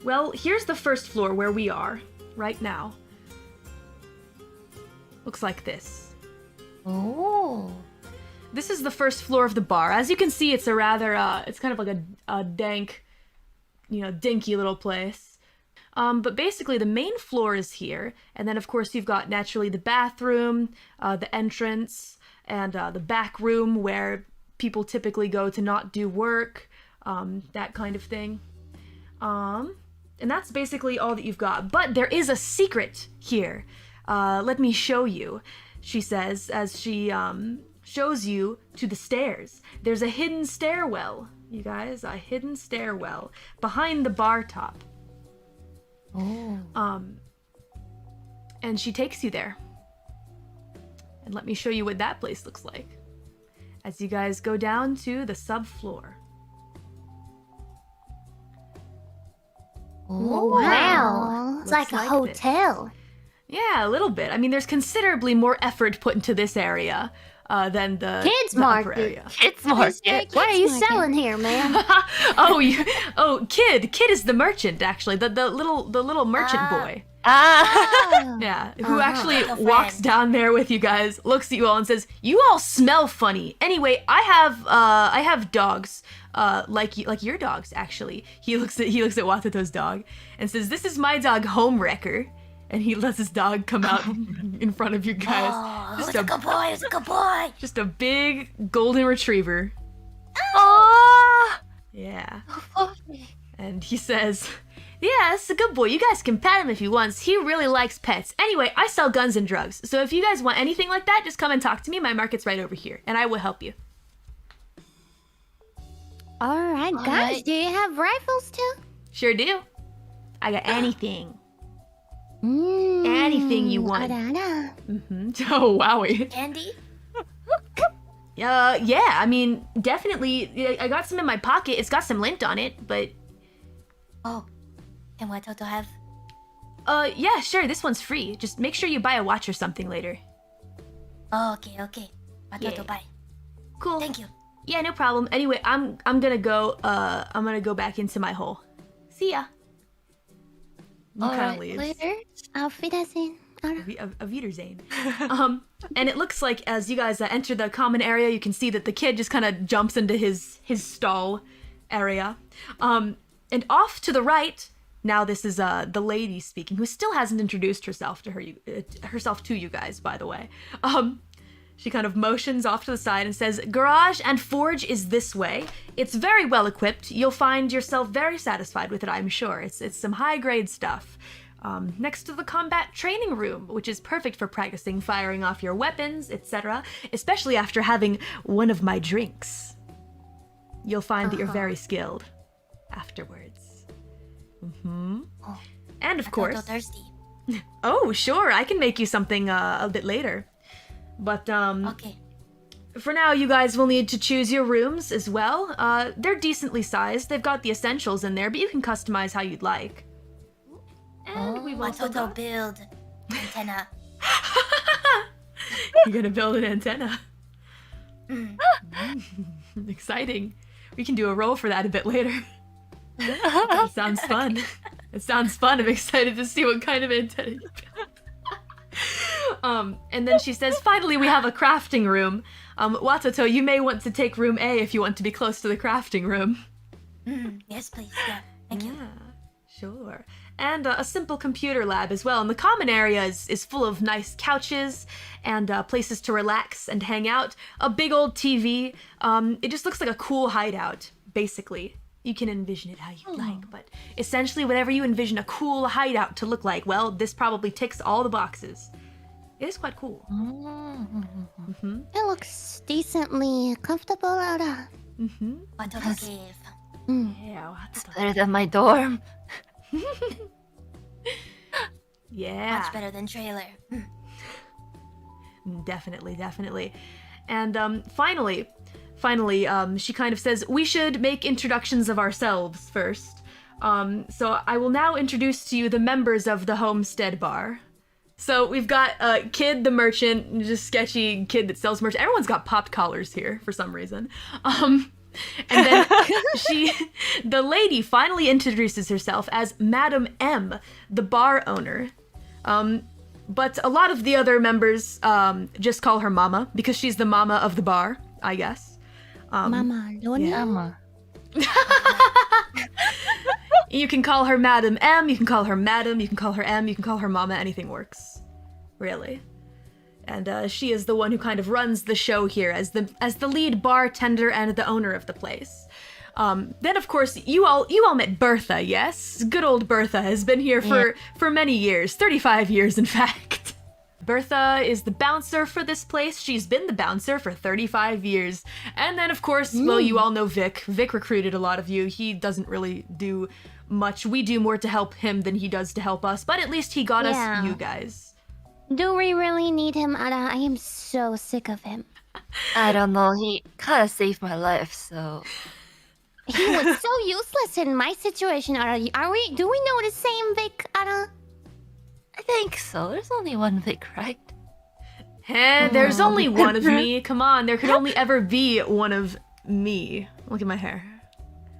Well, here's the first floor where we are right now. Looks like this. Oh. This is the first floor of the bar. As you can see, it's a rather, it's kind of like a dank, you know, dinky little place. But basically the main floor is here. And then of course you've got naturally the bathroom, the entrance, and the back room where people typically go to not do work, that kind of thing. And that's basically all that you've got. But there is a secret here. Let me show you, she says, as she shows you to the stairs. There's a hidden stairwell, you guys, a hidden stairwell behind the bar top. Oh. And she takes you there. And let me show you what that place looks like as you guys go down to the subfloor. Oh, wow. It's like a hotel. Yeah, a little bit. I mean, there's considerably more effort put into this area than the kids market area. Kids market. What are you selling here, man? Kid is the merchant, actually. The little merchant boy. Yeah, who actually walks down there with you guys, looks at you all and says, "You all smell funny. Anyway, I have dogs, like your dogs actually." He looks at Watoto's dog and says, "This is my dog, Homewrecker." And he lets his dog come out in front of you guys. Oh, it's a good boy, it's a good boy. Just a big golden retriever. Oh! Yeah. And he says, "Yeah, it's a good boy. You guys can pat him if he wants. He really likes pets. Anyway, I sell guns and drugs. So if you guys want anything like that, just come and talk to me. My market's right over here, and I will help you." Alright, guys, do you have rifles too? Sure do. I got anything. Anything you want. Oh, wowie. Candy? Yeah, I mean, definitely. I got some in my pocket. It's got some lint on it, but... Oh, can Watoto have? Yeah, sure, this one's free. Just make sure you buy a watch or something later. Oh, okay. Watoto, buy. Cool. Thank you. Yeah, no problem. Anyway, I'm gonna go, back into my hole. See ya. Alright, later. Auf Wiedersehen. Auf Wiedersehen. And it looks like as you guys enter the common area, you can see that the kid just kind of jumps into his stall area. And off to the right, now this is the lady speaking, who still hasn't introduced herself to you guys, by the way. She kind of motions off to the side and says, "Garage and forge is this way. It's very well equipped. You'll find yourself very satisfied with it, I'm sure. It's some high-grade stuff. Next to the combat training room, which is perfect for practicing firing off your weapons, etc., especially after having one of my drinks. You'll find that you're very skilled afterwards." Oh, and of course... thirsty. Oh, sure, I can make you something a bit later. But, okay. For now, you guys will need to choose your rooms as well. They're decently sized. They've got the essentials in there, but you can customize how you'd like. And we've also got... build antenna. You're gonna build an antenna. Exciting. We can do a roll for that a bit later. It sounds fun. It sounds fun. I'm excited to see what kind of antenna you build. And then she says, "Finally, we have a crafting room. Watoto, you may want to take room A if you want to be close to the crafting room." Yes, please. Yeah, thank you. Sure. And a simple computer lab as well. And the common area is full of nice couches and places to relax and hang out. A big old TV. It just looks like a cool hideout, basically. You can envision it how you like, but essentially whatever you envision a cool hideout to look like, well, this probably ticks all the boxes. It is quite cool. It looks decently comfortable out. Watoto cave. Yeah, It's better than my dorm. Yeah. Much better than trailer. Definitely. And finally, she kind of says, "We should make introductions of ourselves first. So I will now introduce to you the members of the Homestead Bar." So we've got Kid the merchant, just sketchy kid that sells merch. Everyone's got popped collars here for some reason. And then the lady finally introduces herself as Madam M, the bar owner. But a lot of the other members just call her Mama because she's the mama of the bar, I guess. Mama, yeah. You can call her Madam M, you can call her Madam, you can call her M, you can call her Mama, anything works. Really. And she is the one who kind of runs the show here as the lead bartender and the owner of the place. Then of course you all met Bertha, yes? Good old Bertha has been here for many years, 35 years in fact. Bertha is the bouncer for this place. She's been the bouncer for 35 years. And then of course, well, you all know Vic. Vic recruited a lot of you. He doesn't really do much. We do more to help him than he does to help us, but at least he got us you guys. Do we really need him, Ara? I am so sick of him. I don't know, he kind of saved my life, so... He was so useless in my situation, Ara. Do we know the same Vic, Ara? I think so. There's only one Vic, right? There's only one of me. Come on, there could only ever be one of me. Look at my hair.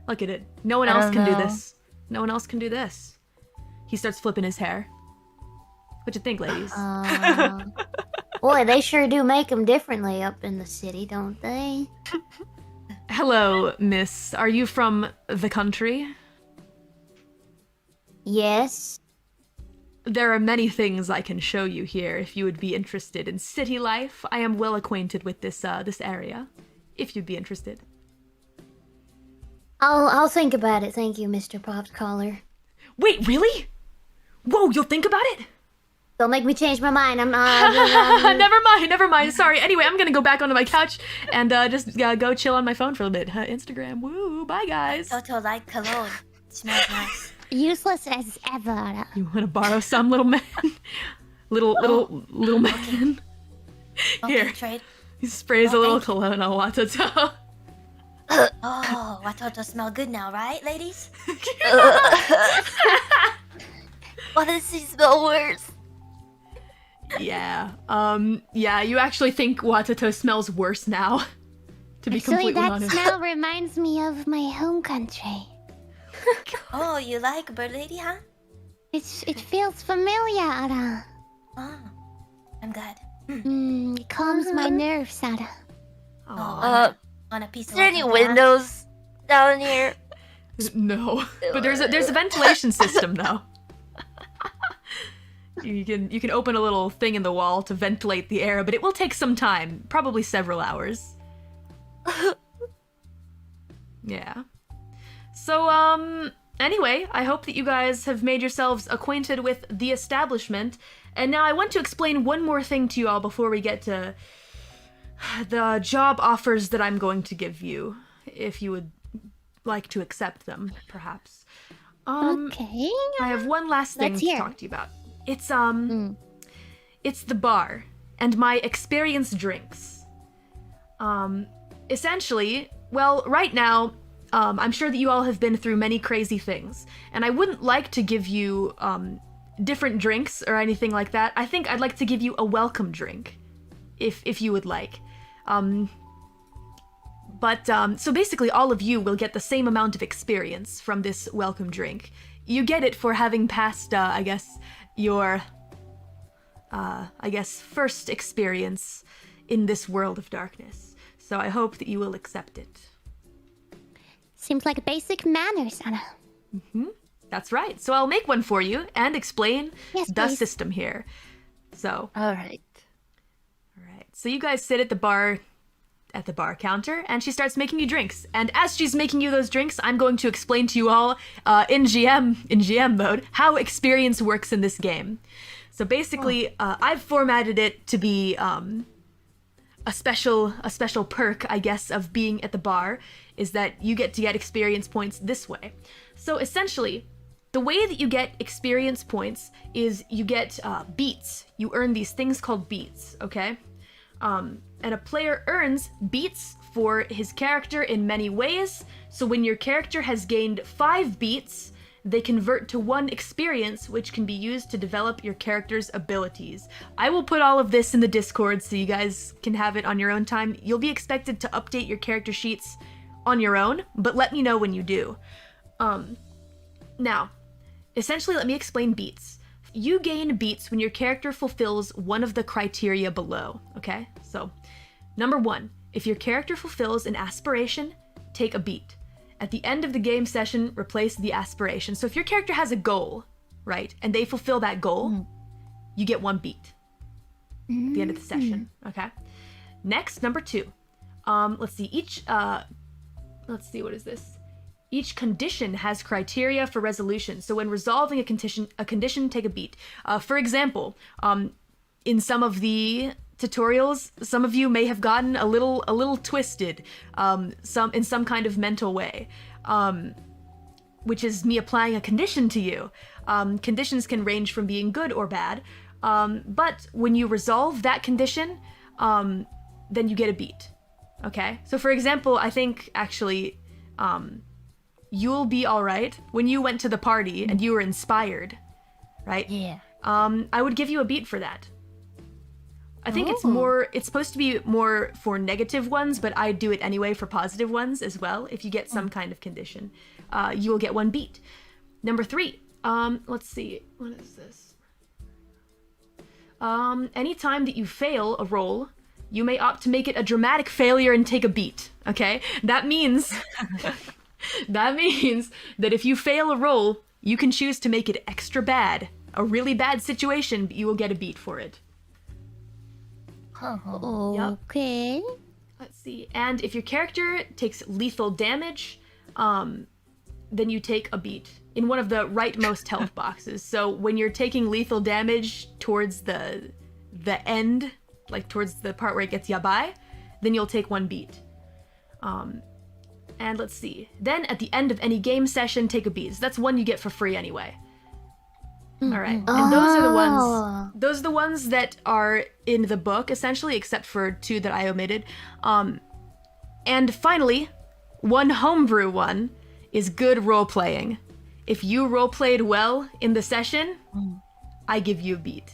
Look at it. No one else can do this. No one else can do this. He starts flipping his hair. What you think, ladies? Boy, they sure do make them differently up in the city, don't they? Hello, miss. Are you from the country? Yes. There are many things I can show you here if you would be interested in city life. I am well acquainted with this area, if you'd be interested. I'll think about it. Thank you, Mr. Pops Collar. Wait, really? Whoa, you'll think about it? Don't make me change my mind. I'm Never mind. Sorry. Anyway, I'm gonna go back onto my couch and just go chill on my phone for a bit. Instagram. Woo. Bye, guys. Toto like cologne. It smells nice. Useless as ever. You want to borrow some, little man? little man. Here. Trade. He sprays a little cologne on Watoto. Oh, Watoto smell good now, right, ladies? What does he smell worse? Yeah. Yeah, you actually think Watoto smells worse now. To be Actually, completely that honest. smell reminds me of my home country. Oh, you like bird lady, huh? It feels familiar, Ara. Oh, I'm glad. It calms my nerves, Ara. Aw. On a piece Is of there any walking windows down here? No. But there's a ventilation system though. You can open a little thing in the wall to ventilate the air, but it will take some time, probably several hours. Yeah. So, anyway, I hope that you guys have made yourselves acquainted with the establishment. And now I want to explain one more thing to you all before we get to the job offers that I'm going to give you, if you would like to accept them, perhaps. Okay. I have one last thing to talk to you about. It's the bar and my experience drinks. Essentially, well, right now, I'm sure that you all have been through many crazy things, and I wouldn't like to give you different drinks or anything like that. I think I'd like to give you a welcome drink, if you would like. So basically all of you will get the same amount of experience from this welcome drink. You get it for having passed, I guess, your, first experience in this world of darkness. So I hope that you will accept it. Seems like basic manners, Anna. Mm-hmm. That's right. So I'll make one for you and explain the system here. So. All right. So you guys sit at the bar counter, and she starts making you drinks. And as she's making you those drinks, I'm going to explain to you all in GM mode how experience works in this game. So basically, I've formatted it to be a special perk, I guess, of being at the bar is that you get to get experience points this way. So essentially, the way that you get experience points is you get beats. You earn these things called beats, okay? And a player earns beats for his character in many ways. So when your character has gained 5 beats, they convert to 1 experience, which can be used to develop your character's abilities. I will put all of this in the Discord so you guys can have it on your own time. You'll be expected to update your character sheets on your own, but let me know when you do. Now, essentially, let me explain beats. You gain beats when your character fulfills one of the criteria below, okay? So, number 1, if your character fulfills an aspiration, take a beat. At the end of the game session, replace the aspiration. So if your character has a goal, right, and they fulfill that goal, you get 1 beat at the end of the session, okay? Next, number 2. Let's see, what is this? Each condition has criteria for resolution. So when resolving a condition, take a beat. For example, in some of the tutorials, some of you may have gotten a little twisted, in some kind of mental way, which is me applying a condition to you. Conditions can range from being good or bad, but when you resolve that condition, then you get a beat. Okay? So for example, I think actually, you'll be all right when you went to the party and you were inspired, right? Yeah. I would give you a beat for that. I think it's supposed to be more for negative ones, but I do it anyway for positive ones as well. If you get some kind of condition, you will get 1 beat. Number 3, let's see, what is this? Anytime that you fail a roll, you may opt to make it a dramatic failure and take a beat, okay? That means that if you fail a roll, you can choose to make it extra bad, a really bad situation, but you will get a beat for it. Okay. Let's see. And if your character takes lethal damage, then you take a beat in one of the rightmost health boxes. So when you're taking lethal damage towards the end, like towards the part where it gets yabai, then you'll take 1 beat. And let's see. Then at the end of any game session, take a beat. So that's one you get for free anyway. All right. And those are the ones that are in the book, essentially, except for 2 that I omitted. And finally, one homebrew one is good role-playing. If you role-played well in the session, I give you a beat.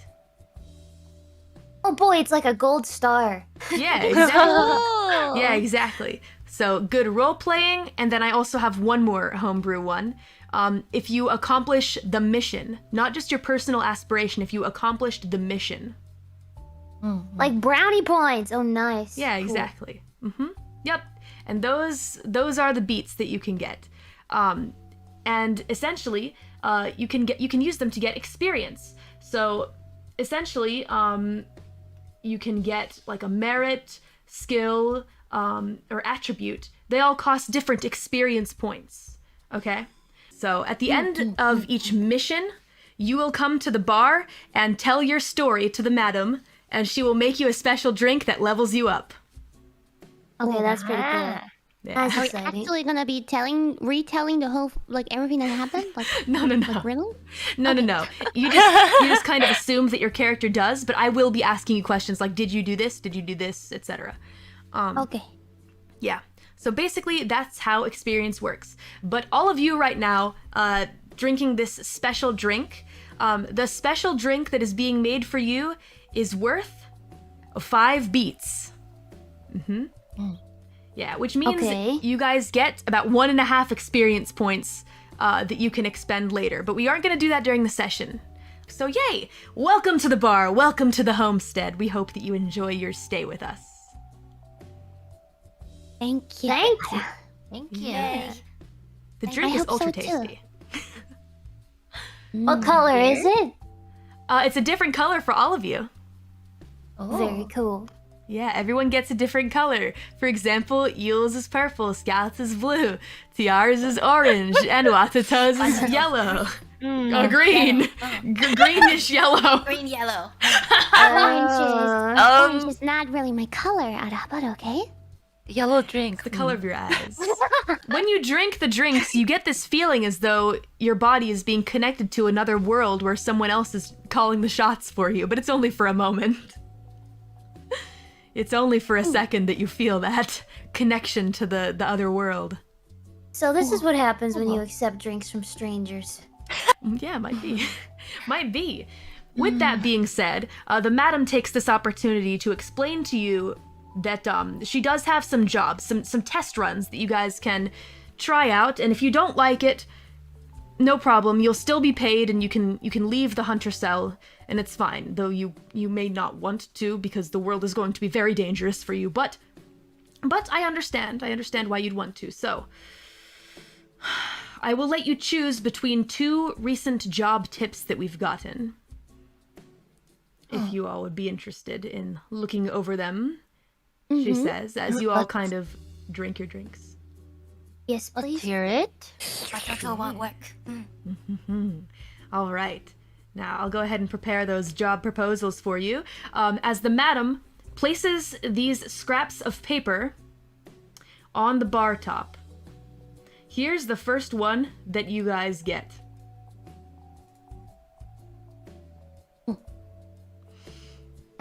Oh boy, it's like a gold star. Yeah, exactly. Yeah, exactly. So good role-playing, and then I also have one more homebrew one. If you accomplish the mission, not just your personal aspiration, if you accomplished the mission. Like brownie points. Oh, nice. Yeah, Cool. exactly. Yep. And those are the beats that you can get. And essentially, you can use them to get experience. So essentially, you can get like a merit, skill, or attribute. They all cost different experience points. Okay? So at the end of each mission, you will come to the bar and tell your story to the Madam, and she will make you a special drink that levels you up. Okay, that's pretty good. Yeah. That's Are you exciting. actually gonna be retelling the whole, like, everything that happened? Like, No. like, really? No. You just kind of assume that your character does, but I will be asking you questions like, did you do this? Did you do this? Etc. Okay. Yeah. So basically, that's how experience works. But all of you right now, drinking this special drink, the special drink that is being made for you is worth 5 beats. Yeah, which means you guys get about 1.5 experience points that you can expend later. But we aren't going to do that during the session. So yay! Welcome to the bar. Welcome to the homestead. We hope that you enjoy your stay with us. Thank you. Thank you. Thank you. Yeah. The drink is hope so, ultra too. tasty. What color is it? It's a different color for all of you. Very cool. Yeah, everyone gets a different color. For example, Yule's is purple, Scout's is blue, Tiara's is orange, and Watato's is yellow. Green. Greenish yellow. Green, yellow. Orange is not really my color, but okay. Yellow drink. The color of your eyes. When you drink the drinks, you get this feeling as though your body is being connected to another world where someone else is calling the shots for you, but it's only for a moment. It's only for a second that you feel that connection to the other world. So this is what happens when you accept drinks from strangers. Yeah, might be. Might be. With that being said, the Madam takes this opportunity to explain to you that she does have some jobs, some test runs that you guys can try out, and if you don't like it, no problem. You'll still be paid, and you can leave the hunter cell, and it's fine. Though you may not want to, because the world is going to be very dangerous for you. But I understand. I understand why you'd want to. So I will let you choose between 2 recent job tips that we've gotten. If you all would be interested in looking over them, she says, as you all kind of drink your drinks. Yes, Let's please. hear it. Watoto won't work. All right. Now, I'll go ahead and prepare those job proposals for you. As the madam places these scraps of paper on the bar top, here's the first one that you guys get. I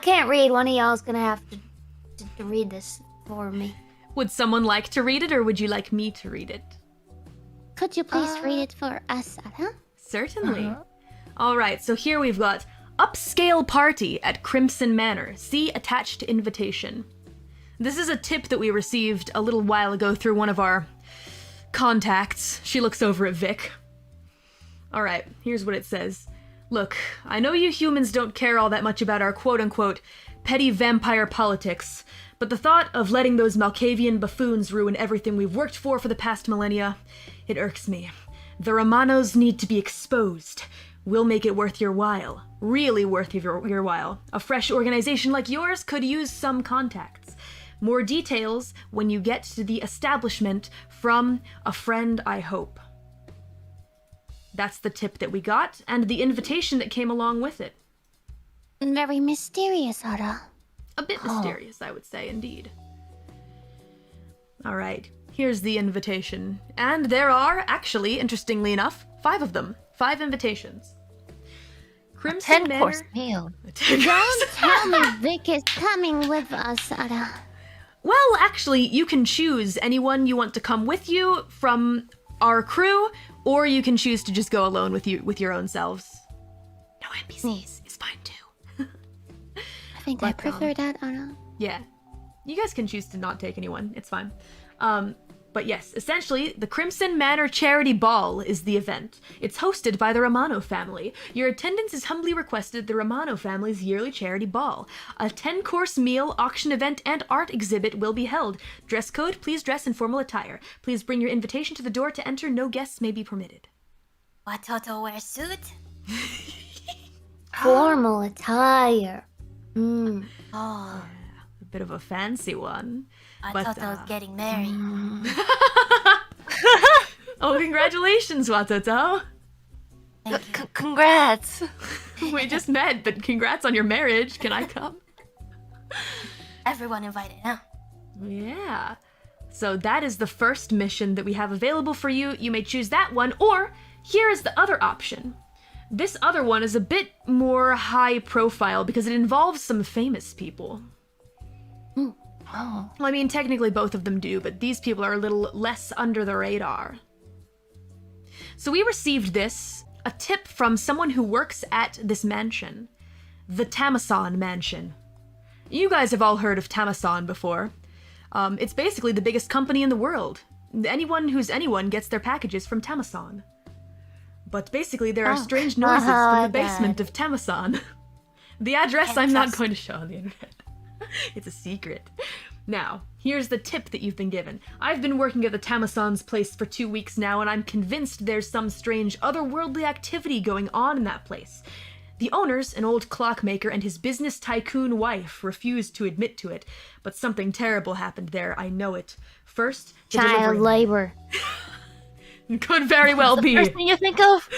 can't read. One of y'all's gonna have to read this for me. Would someone like to read it, or would you like me to read it? Could you please read it for us, Sarah? Certainly. All right, so here we've got upscale party at Crimson Manor. See attached invitation. This is a tip that we received a little while ago through one of our contacts. She looks over at Vic. All right, here's what it says. Look, I know you humans don't care all that much about our quote-unquote petty vampire politics, but the thought of letting those Malkavian buffoons ruin everything we've worked for the past millennia, it irks me. The Romanos need to be exposed. We'll make it worth your while. Really worth your while. A fresh organization like yours could use some contacts. More details when you get to the establishment from a friend, I hope. That's the tip that we got, and the invitation that came along with it. Very mysterious, Sarah. A bit mysterious, I would say, indeed. All right, here's the invitation. And there are, actually, interestingly enough, 5 of them. 5 invitations. Crimson 10-course Manor. meal. Don't tell me Vic is coming with us, Sarah. Well, actually, you can choose anyone you want to come with you from our crew, or you can choose to just go alone with your own selves. No NPCs is fine too. I think I prefer that, Sarah. Yeah. You guys can choose to not take anyone. It's fine. But yes, essentially, the Crimson Manor Charity Ball is the event. It's hosted by the Romano family. Your attendance is humbly requested at the Romano family's yearly charity ball. A 10-course meal, auction event, and art exhibit will be held. Dress code, please dress in formal attire. Please bring your invitation to the door to enter. No guests may be permitted. Watoto wear suit? Formal attire. Oh, A bit of a fancy one. Watoto's getting married. Oh, congratulations, Watoto. Thank you. Congrats. We just met, but congrats on your marriage. Can I come? Everyone invited, huh? Yeah. So that is the first mission that we have available for you. You may choose that one, or here is the other option. This other one is a bit more high profile because it involves some famous people. Oh. Well, I mean, technically both of them do, but these people are a little less under the radar. So we received a tip from someone who works at this mansion. The Tamasan Mansion. You guys have all heard of Tamasan before. It's basically the biggest company in the world. Anyone who's anyone gets their packages from Tamasan. But basically there are strange noises from the basement of Tamasan. The address I'm not going to show on the internet. It's a secret. Now, here's the tip that you've been given. I've been working at the Tamasan's place for 2 weeks now, and I'm convinced there's some strange otherworldly activity going on in that place. The owners, an old clockmaker, and his business tycoon wife refused to admit to it, but something terrible happened there, I know it. First, the Child delivery- labor. Could very well be. First thing you think of?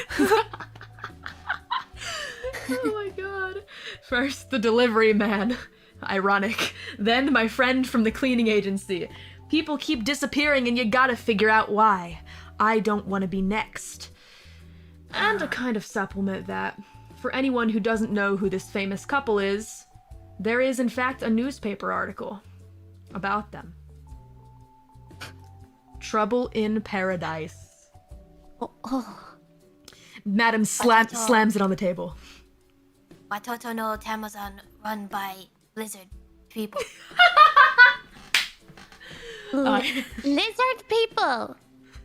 Oh my god. First, the delivery man. Ironic. Then, my friend from the cleaning agency. People keep disappearing and you gotta figure out why. I don't want to be next. And to kind of supplement that, for anyone who doesn't know who this famous couple is, there is in fact a newspaper article about them. Trouble in Paradise. Madam slams it on the table. Watoto no Tamazon run by lizard people. Lizard people.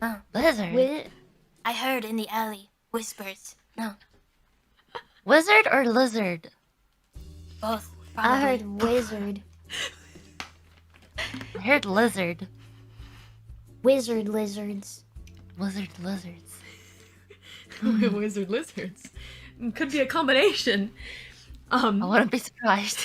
Oh, Lizard. I heard in the alley whispers. No, Wizard or lizard? both. I Probably. heard wizard. I heard lizard. Wizard lizards. Wizard lizards. Wizard lizards. Could be a combination. I wouldn't be surprised.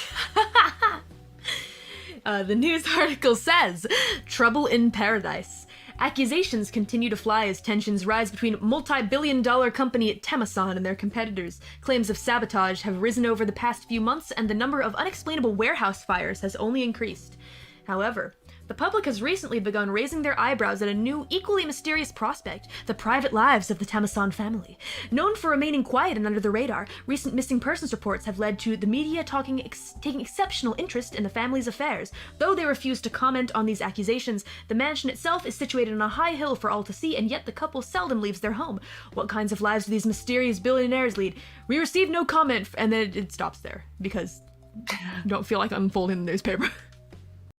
The news article says, Trouble in Paradise. Accusations continue to fly as tensions rise between multi-billion-dollar company Temasan and their competitors. Claims of sabotage have risen over the past few months, and the number of unexplainable warehouse fires has only increased. However, the public has recently begun raising their eyebrows at a new, equally mysterious prospect, the private lives of the Temasan family. Known for remaining quiet and under the radar, recent missing persons reports have led to the media taking exceptional interest in the family's affairs. Though they refuse to comment on these accusations, the mansion itself is situated on a high hill for all to see, and yet the couple seldom leaves their home. What kinds of lives do these mysterious billionaires lead? We receive no comment, and then it stops there, because I don't feel like unfolding the newspaper.